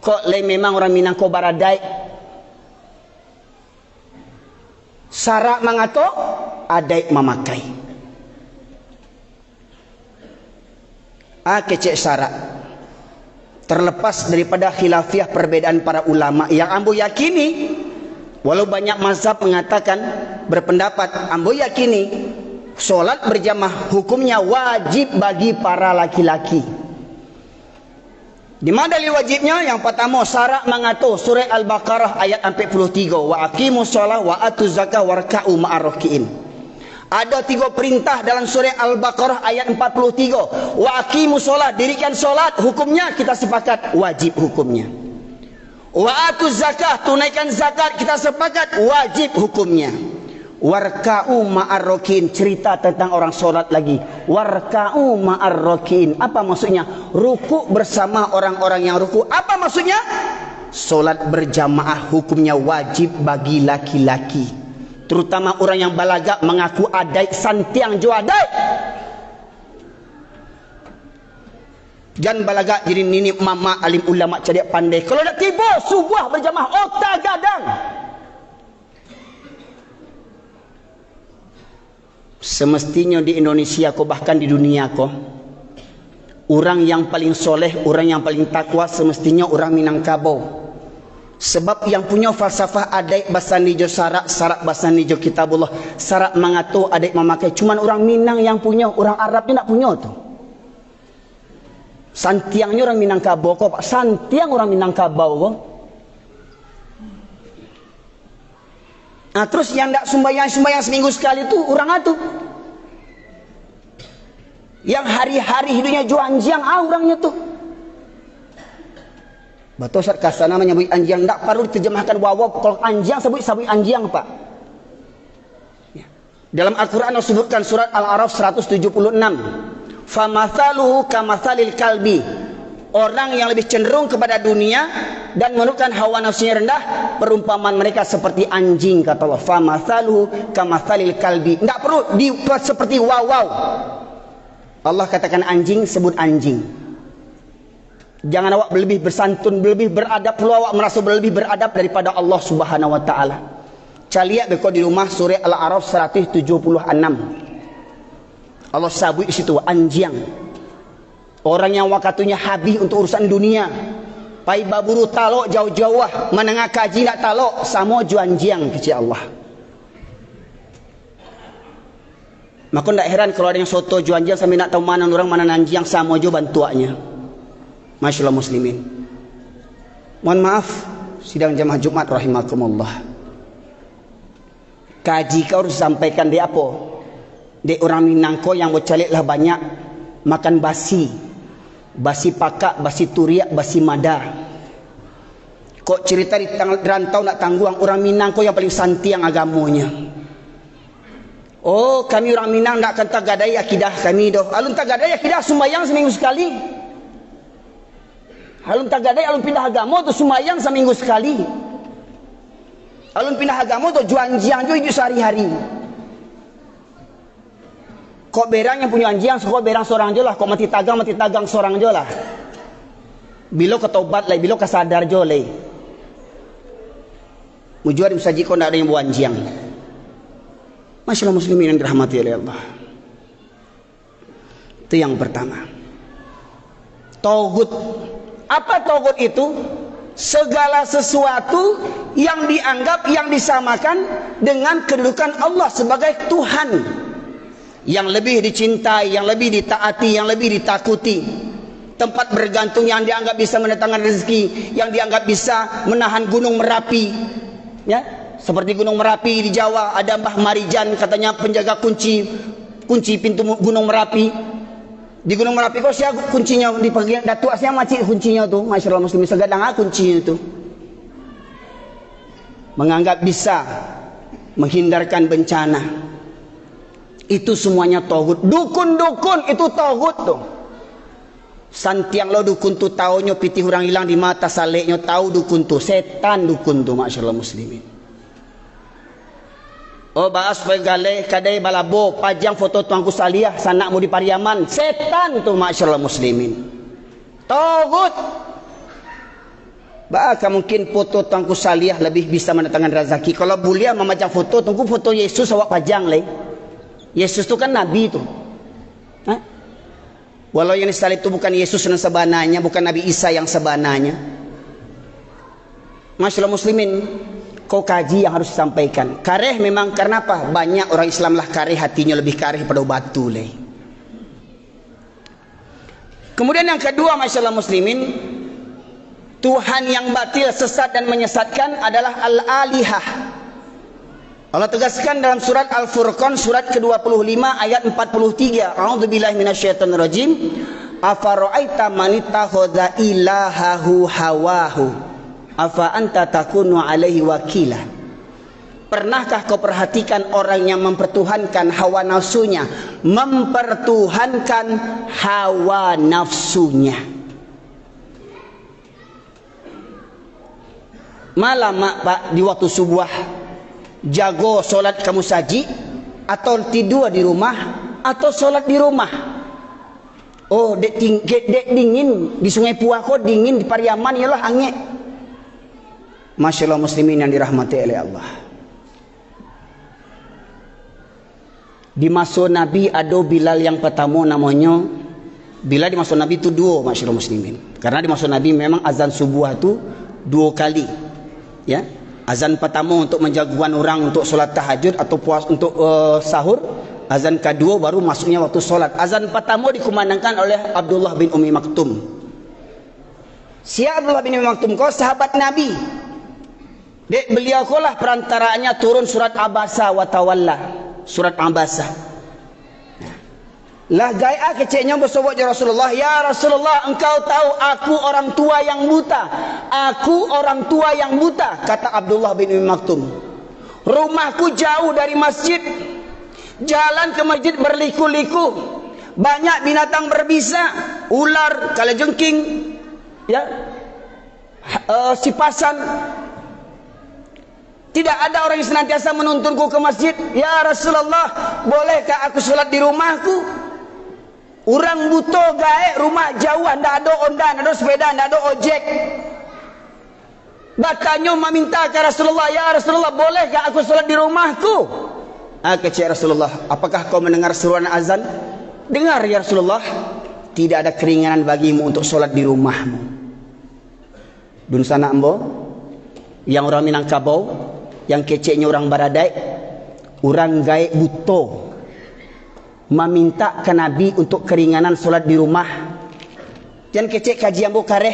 Kok le memang orang Minang ko baradai. Sara mangato adai memakai. Kecek sara. Terlepas daripada khilafiah perbedaan para ulama yang ambo yakini, walau banyak mazhab mengatakan berpendapat, ambo yakini solat berjamaah hukumnya wajib bagi para laki-laki. Di mana dalil wajibnya? Yang pertama, syarat mengatur surah Al-Baqarah ayat 43, wa aqimus shalah wa atuz zakah warka'u ma'ar rakiin. Ada 3 perintah dalam surah Al-Baqarah ayat 43. Wa aqimus shalah, dirikan solat, hukumnya kita sepakat wajib hukumnya. Wa atuz zakah, tunaikan zakat, kita sepakat wajib hukumnya. Warka'u ma'ar rakiin, cerita tentang orang solat lagi. Warka'u ma'ar rakiin, apa maksudnya? Ruku bersama orang-orang yang ruku. Apa maksudnya? Solat berjamaah hukumnya wajib bagi laki-laki, terutama orang yang balaga mengaku adai santiang jo adai. Jangan balaga jadi nini mama alim ulama cerdik pandai. Kalau nak tiba subuh berjamaah otak gadang. Semestinya di Indonesia ko, bahkan di dunia ko, orang yang paling soleh, orang yang paling takwa semestinya orang Minangkabau. Sebab yang punya falsafah adai basan nijo sarak, sarak basan nijo kitabullah, sarak mengatur adai memakai, cuman orang Minang yang punya, orang Arabnya tak punya tu. Santiangnya orang Minangkabau ko, Pak. Santiang orang Minangkabau ko. Nah, terus yang tak sembahyang seminggu sekali tu orang itu. Yang hari-hari hidupnya juanjiang orangnya tu. Betul Ustaz kasana menyebut anjiang, tak perlu diterjemahkan wawaw. Kalau anjiang sebut anjiang, Pak. Ya. Dalam Al-Quran disebutkan surat Al-A'raf 176. Famathaluhu kamathalil kalbi. Orang yang lebih cenderung kepada dunia dan menurutkan hawa nafsunya rendah, perumpamaan mereka seperti anjing, kata Allah. Famathaluhu kamathalil kalbi. Tidak perlu dibuat seperti wawaw. Allah katakan anjing, sebut anjing. Jangan awak lebih bersantun, lebih beradab, perlu awak merasa lebih beradab daripada Allah Subhanahu wa taala. Caliak beko di rumah surah Al-A'raf 176. Allah sabut di situ anjing. Orang yang wakatunya habis untuk urusan dunia. Pai baburu talok jauh-jauh, menengah kaji nak talok, sama juanjiang kecil Allah. Maka tak heran kalau ada yang soto juanjiang sampai nak tahu mana orang mana nanjiang, sama jo bantuannya. Masyaallah muslimin. Mohon maaf, sidang jamaah Jumat rahimakumullah. Kaji kau harus sampaikan dia apa? Dia orang Minangko yang bercalik lah banyak makan basi. Basi pakak, basi turiak, basi mada. Kok cerita di rantau nak tangguang orang Minang ko yang paling santiang agamanya. Oh, kami orang Minang nak akan tagadai akidah kami doh. Alun tagadai akidah sembahyang seminggu sekali. Alun tagadai alun pindah agama tu sembahyang seminggu sekali. Alun pindah agama tu juanjiang jo hidup sehari-hari. Kok berang yang punya anjing, kok berang seorang je lah. Kok mati tagang seorang je lah. Bila ketobat lah, bila kesadar je lah. Mujur musaji kau nak ada yang buat anjing. Masyaallah muslimin yang dirahmati oleh Allah. Itu yang pertama. Tauhid. Apa tauhid itu? Segala sesuatu yang dianggap, yang disamakan dengan kedudukan Allah sebagai Tuhan. Yang lebih dicintai, yang lebih ditaati, yang lebih ditakuti. Tempat bergantung yang dianggap bisa mendatangkan rezeki, yang dianggap bisa menahan gunung Merapi. Ya, seperti gunung Merapi di Jawa ada Mbah Marijan, katanya penjaga kunci pintu gunung Merapi. Di gunung Merapi kok siapa kuncinya di bagian datuk siapa macam kuncinya tu? Masyaallah muslimin segadang kuncinya tu. Menganggap bisa menghindarkan bencana. Itu semuanya tauhid. Dukun-dukun itu tauhid tu. Santiang lo dukun tu taunya pitih orang hilang di mata saleknya, tahu dukun tu, setan dukun tu, masyaallah muslimin. Oh bahas pegale kadai balabo pajang foto tuanku Salihah sanak mau di Pariaman, setan tu, masyaallah muslimin. Tauhid. Bahkan mungkin foto Tuanku Salih lebih bisa mendatangkan rezeki. Kalau boleh memajang foto, tunggu foto Yesus awak pajang leh. Yesus tu kan Nabi tu. Ha? Walau yang disalib itu bukan Yesus yang sebenarnya, bukan Nabi Isa yang sebenarnya. Masyaallah muslimin, kau kaji yang harus disampaikan. Kareh memang karena apa? Banyak orang Islam lah kareh, hatinya lebih kareh pada batu leh. Kemudian yang kedua masyaallah muslimin, Tuhan yang batil, sesat dan menyesatkan adalah al-alihah. Allah tegaskan dalam surat Al-Furqan surat ke-25 ayat 43. A'udzubillahi minasyaitonirrajim. Afara'aita man ittakhadha ilahahu hawahu afa anta takunu alaihi wakila. Pernahkah kau perhatikan orang yang mempertuhankan hawa nafsunya, mempertuhankan hawa nafsunya? Malam pak di waktu subuh jago solat kamu saji, atau tidur di rumah, atau solat di rumah? Oh dek dingin di Sungai Puako, dingin di Pariaman, yalah angin. Masyaallah muslimin yang dirahmati oleh Allah. Di masa Nabi ada Bilal yang pertama namanya Bilal. Di masa Nabi itu dua masyaallah muslimin. Karena di masa Nabi memang azan subuh itu 2 kali. Ya, azan pertama untuk menjagukan orang untuk solat tahajud atau puas untuk sahur. Azan kedua baru masuknya waktu solat. Azan pertama dikumandangkan oleh Abdullah bin Ummi Maktum. Si Abdullah bin Ummi Maktum kau sahabat Nabi. Dek beliau kau lah perantaranya turun surat Abasa wa Tawalla. Surat Abasa. Lah gaya kecilnya bersobat ya Rasulullah. Ya Rasulullah, engkau tahu aku orang tua yang buta. Aku orang tua yang buta, kata Abdullah bin Ummi Maktum. Rumahku jauh dari masjid. Jalan ke masjid berliku-liku. Banyak binatang berbisa, ular, kalajengking, ya, sipasan. Tidak ada orang yang senantiasa menuntunku ke masjid. Ya Rasulullah, bolehkah aku sholat di rumahku? Orang buta gaek, rumah jauh, tidak ada ondan, tidak ada sepeda, tidak ada ojek. Batanya meminta ke Rasulullah, ya Rasulullah, bolehkah aku sholat di rumahku? Kecik Rasulullah, apakah kau mendengar seruan azan? Dengar ya Rasulullah. Tidak ada keringanan bagimu untuk sholat di rumahmu. Dun sana ambo, yang orang Minangkabau, yang keciknya orang Baradai, orang gaek buta meminta ke Nabi untuk keringanan solat di rumah. Jangan kecek kajian bo kareh,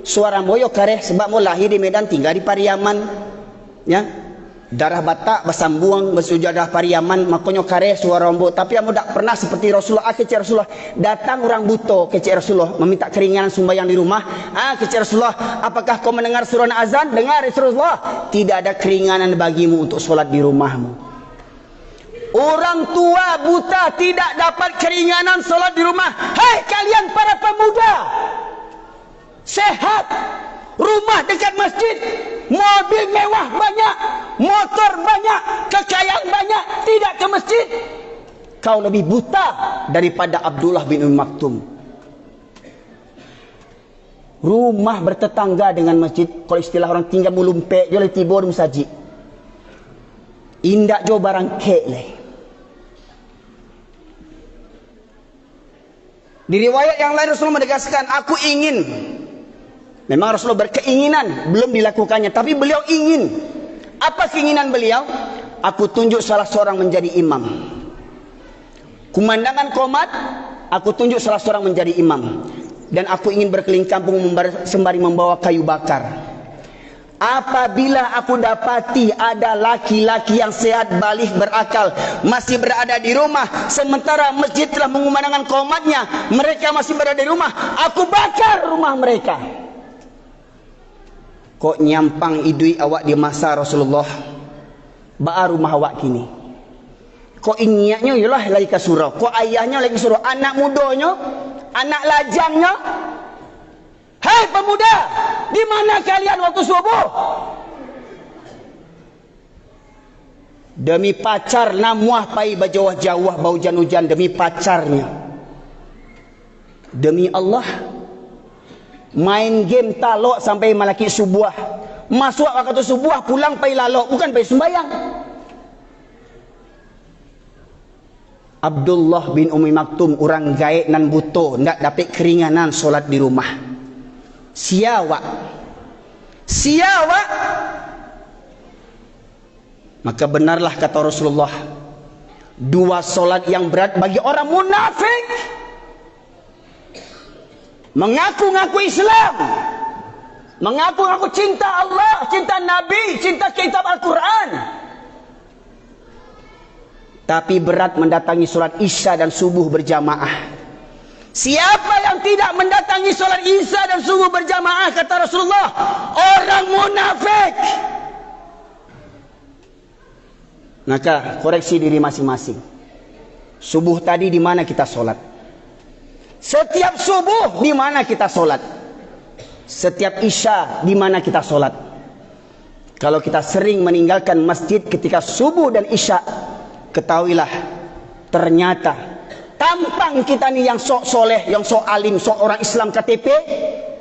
suara moyo kareh sebab mo lahir di Medan, tinggal di Pariaman, ya, darah Batak bersambung bersujadah Pariaman, makanya kareh suara mo. Tapi amo tak pernah seperti Rasulullah. Kecek Rasulullah, datang orang buta kecek Rasulullah meminta keringanan sembahyang di rumah. Kecek Rasulullah, apakah kau mendengar suara azan? Dengar Rasulullah. Tidak ada keringanan bagimu untuk solat di rumahmu. Orang tua buta tidak dapat keringanan solat di rumah. Hai kalian para pemuda, sehat, rumah dekat masjid, mobil mewah banyak, motor banyak, kekayaan banyak, tidak ke masjid. Kau lebih buta daripada Abdullah bin Ummi Maktum. Rumah bertetangga dengan masjid, kalau istilah orang tinggal mulumpe, dia boleh tiba di masjid. Indak jo barang kek leh. Di riwayat yang lain Rasulullah menegaskan, aku ingin. Memang Rasulullah berkeinginan, belum dilakukannya, tapi beliau ingin. Apa keinginan beliau? Aku tunjuk salah seorang menjadi imam. Kumandangan qomat, aku tunjuk salah seorang menjadi imam. Dan aku ingin berkeliling kampung sembari membawa kayu bakar. Apabila aku dapati ada laki-laki yang sehat, balik, berakal, masih berada di rumah, sementara masjid telah mengumandangkan qomatnya, mereka masih berada di rumah, aku bakar rumah mereka. Kok nyampang idui awak di masa Rasulullah, ba'a rumah awak kini. Kok ingiaknya ialah lagi ke surau, kok ayahnya lagi ke surau, anak mudanya, anak lajangnya. Hei pemuda, di mana kalian waktu subuh? Demi pacar namuah pai bajawah-jawah bau hujan-hujan demi pacarnya. Demi Allah, Main game talok sampai malaki subuh. Masuk waktu subuh pulang pai lalok, bukan pai sembahyang. Abdullah bin Umi Maktum orang gaek nan buto, ndak dapat keringanan solat di rumah. Siawak. Maka benarlah kata Rasulullah, dua solat yang berat bagi orang munafik. Mengaku-ngaku Islam, mengaku-ngaku cinta Allah, cinta Nabi, cinta kitab Al-Quran, tapi berat mendatangi solat Isya dan subuh berjamaah. Siapa yang tidak mendatangi solat Isya dan subuh berjamaah, kata Rasulullah, orang munafik. Maka koreksi diri masing-masing. Subuh tadi di mana kita solat? Setiap subuh di mana kita solat? Setiap Isya di mana kita solat? Kalau kita sering meninggalkan masjid ketika subuh dan Isya, ketahuilah ternyata tampang kita ni yang sok soleh, yang sok alim, sok orang Islam KTP,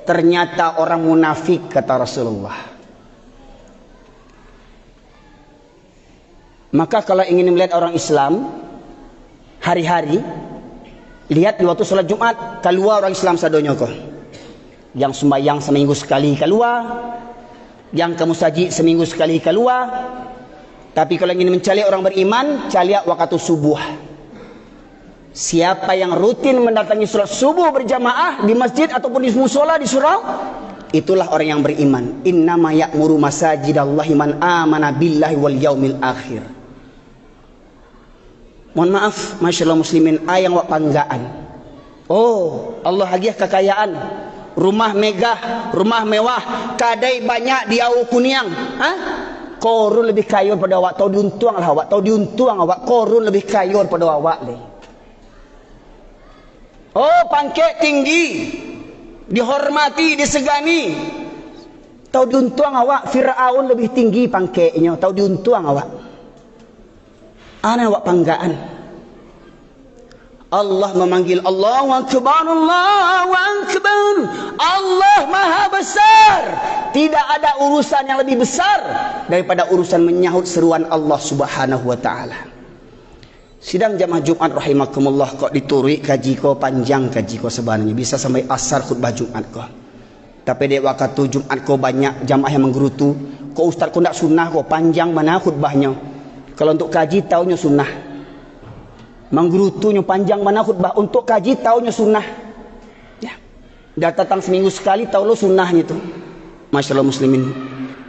ternyata orang munafik, kata Rasulullah. Maka kalau ingin melihat orang Islam hari-hari, lihat di waktu solat Jumat, keluar orang Islam sadonyo ko. Yang sembahyang seminggu sekali keluar, yang ke musajid seminggu sekali keluar. Tapi kalau ingin mencari orang beriman, cari waktu subuh. Siapa yang rutin mendatangi solat subuh berjamaah di masjid ataupun di musola di surau, itulah orang yang beriman. Innama ya'muru masajidallahi man amana billahi wal yaumil akhir. Mohon maaf, masyaallah muslimin, ayang wak panggaan. Oh, Allah hadiah kekayaan, rumah megah, rumah mewah, kadai banyak di Au Kuniang. Korun lebih kaya pada awak, tahu diuntung lah awak, tahu diuntung awak, korun lebih kaya pada awak le. Oh, pangkat tinggi, dihormati, disegani. Tahu diuntung awak, Firaun lebih tinggi pangkatnya, tahu diuntung awak. Ana awak panggaan. Allah memanggil Allahu Akbar, Allahu Akbar. Allah Maha Besar. Tidak ada urusan yang lebih besar daripada urusan menyahut seruan Allah Subhanahu wa taala. Sidang jamaah Jumat rahimakumullah, kok diturui kaji ko panjang, kaji ko sebenarnya bisa sampai asar khutbah Jumat ko. Tapi dek waktu Jumat ko banyak jamaah yang menggerutu, kok ustaz ko ndak sunnah ko panjang mana khutbahnya. Kalau untuk kaji taunya sunnah. Menggerutunya panjang mana khutbah, untuk kaji taunya sunnah. Ya. Dah datang seminggu sekali tahu lo sunnahnya itu. Masyaallah muslimin.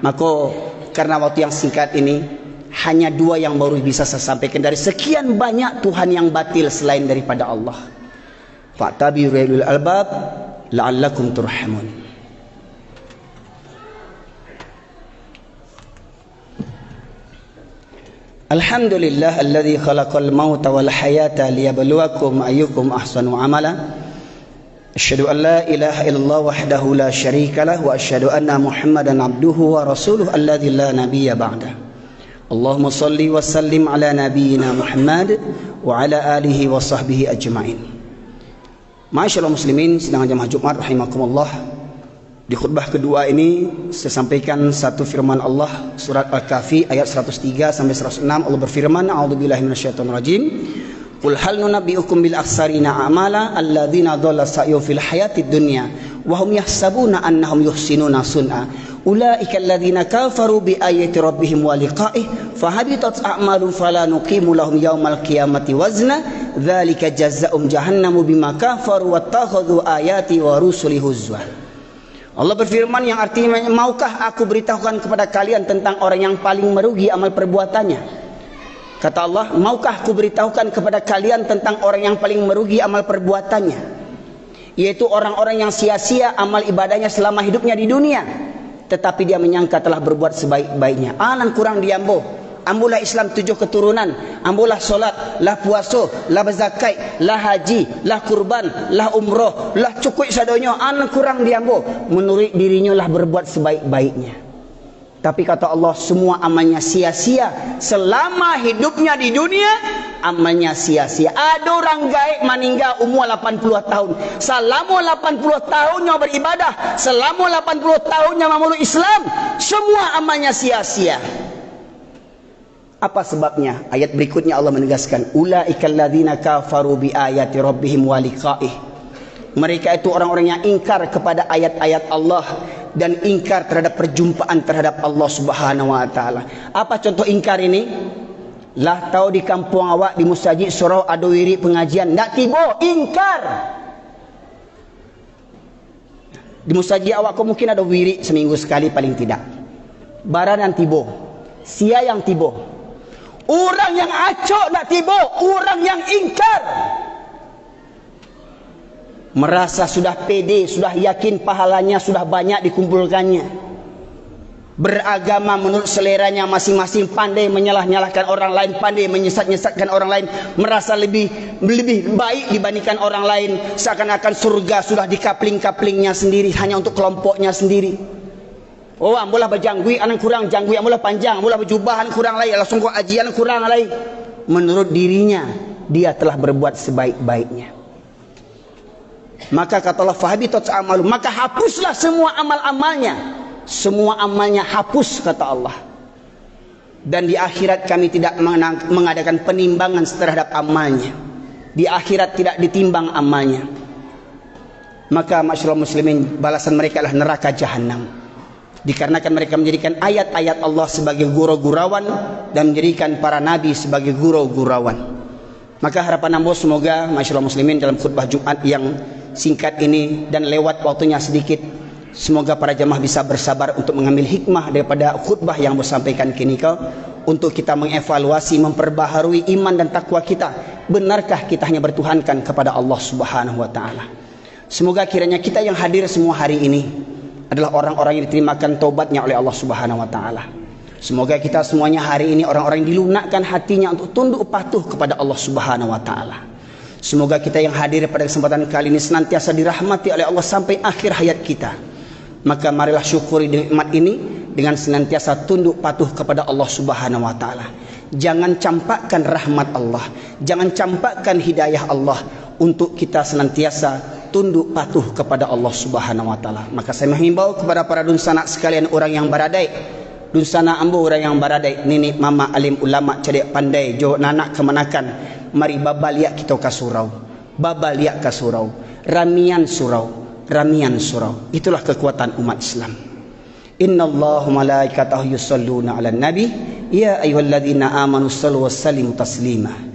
Maka karena waktu yang singkat ini hanya dua yang baru bisa saya sampaikan dari sekian banyak Tuhan yang batil selain daripada Allah. Fa'tabiru albab la'allakum turhamun. Alhamdulillah alladzi khalaqal mauta wal hayata liyabluwakum ayyukum ahsanu amala. Asyhadu an la ilaha illallah wahdahu la syarika lah wa asyhadu anna Muhammadan abduhu wa rasuluhu alladzi la nabiyya ba'da. Allahumma salli wa sallim ala nabiyyina Muhammad wa ala alihi wa sahbihi ajma'in. Masyaallah muslimin, sidang jamaah Jumat rahimakumullah. Di khutbah kedua ini saya sampaikan satu firman Allah, surat Al-Kahfi ayat 103 sampai 106. Allah berfirman, a'udzubillahi minasyaitonir rajim. Qul hal nunabbi'ukum bil akhsarina a'mala alladzina dhalla sa'yu fil hayatid dunya wa hum yahsabuna annahum yuhsinuna sun'a. Ulaika alladzina kafaru bi ayati rabbihim wa liqa'ihi fahabitat a'maluhum fala nuqimu lahum yaumal qiyamati wazna. Dzalika jazaa'um jahannamu bima kafaru wattakhadhu ayati wa rusuli huzwa. Allah berfirman yang artinya, maukah aku beritahukan kepada kalian tentang orang yang paling merugi amal perbuatannya? Kata Allah, maukah aku beritahukan kepada kalian tentang orang yang paling merugi amal perbuatannya? Yaitu orang-orang yang sia-sia amal ibadahnya selama hidupnya di dunia, tetapi dia menyangka telah berbuat sebaik-baiknya. Anan kurang diambo. Ambulah Islam 7 keturunan, ambulah solat, lah puasa, lah berzakat, lah haji, lah kurban, lah umroh, lah cukup sadonyo, an kurang diambo. Menurut dirinya lah berbuat sebaik-baiknya. Tapi kata Allah, semua amalnya sia-sia selama hidupnya di dunia, amalnya sia-sia. Ada orang gaib meninggal umur 80 tahun. Selama 80 tahunnya beribadah, selama 80 tahunnya memeluk Islam, semua amalnya sia-sia. Apa sebabnya? Ayat berikutnya Allah menegaskan, ulaikal ladzina kafaru bi ayati rabbihim wa liqa'ih. Mereka itu orang-orang yang ingkar kepada ayat-ayat Allah dan ingkar terhadap perjumpaan terhadap Allah Subhanahu wa taala. Apa contoh ingkar ini? Lah tahu di kampung awak di masjid surau ada wirid pengajian, ndak tiba, ingkar. Di masjid awak kau mungkin ada wirid seminggu sekali paling tidak. Baran yang tiba, sia yang tiba. Orang yang acok nak tiba, orang yang ingkar. Merasa sudah pede, sudah yakin pahalanya sudah banyak dikumpulkannya. Beragama menurut seleranya masing-masing, pandai menyalah-nyalahkan orang lain, pandai menyesat-nyesatkan orang lain, merasa lebih baik dibandingkan orang lain, seakan-akan surga sudah di kapling-kaplingnya sendiri, hanya untuk kelompoknya sendiri. Oh, ambolah berjanggui, anak kurang janggui, ambolah panjang, ambolah berjubah, anak kurang lain, langsung kau ajian kurang lain. Menurut dirinya, dia telah berbuat sebaik-baiknya. Maka kata Allah, fahabitat amalu, maka hapuslah semua amal-amalnya. Semua amalnya hapus, kata Allah. Dan di akhirat kami tidak mengadakan penimbangan terhadap amalnya. Di akhirat tidak ditimbang amalnya. Maka masyaallah muslimin, balasan mereka adalah neraka jahanam. Dikarenakan mereka menjadikan ayat-ayat Allah sebagai gurau-gurauan dan menjadikan para nabi sebagai gurau-gurauan. Maka harapan ambo semoga masyaallah muslimin dalam khutbah Jumat yang singkat ini dan lewat waktunya sedikit, semoga para jemaah bisa bersabar untuk mengambil hikmah daripada khutbah yang ambo sampaikan kini kau, untuk kita mengevaluasi, memperbaharui iman dan takwa kita. Benarkah kita hanya bertuhankan kepada Allah Subhanahu wa taala? Semoga kiranya kita yang hadir semua hari ini adalah orang-orang yang diterimakan taubatnya oleh Allah Subhanahu wa taala. Semoga kita semuanya hari ini orang-orang yang dilunakkan hatinya untuk tunduk patuh kepada Allah Subhanahu wa taala. Semoga kita yang hadir pada kesempatan kali ini senantiasa dirahmati oleh Allah sampai akhir hayat kita. Maka marilah syukuri nikmat ini dengan senantiasa tunduk patuh kepada Allah Subhanahu wa taala. Jangan campakkan rahmat Allah, jangan campakkan hidayah Allah, untuk kita senantiasa tunduk patuh kepada Allah Subhanahu wa taala. Maka saya menghimbau kepada para dunsana sekalian, orang yang baradai, dunsana ambo orang yang baradai, nenek mama alim ulama cerdik pandai jo nanak kemanakan, mari babaliak kita ka surau, babaliak ka surau, ramian surau, ramian surau. Itulah kekuatan umat Islam. Innallaha malaikatahu yusholluna 'alan nabi ya ayyuhalladzina amanu shallu wa sallimu taslima.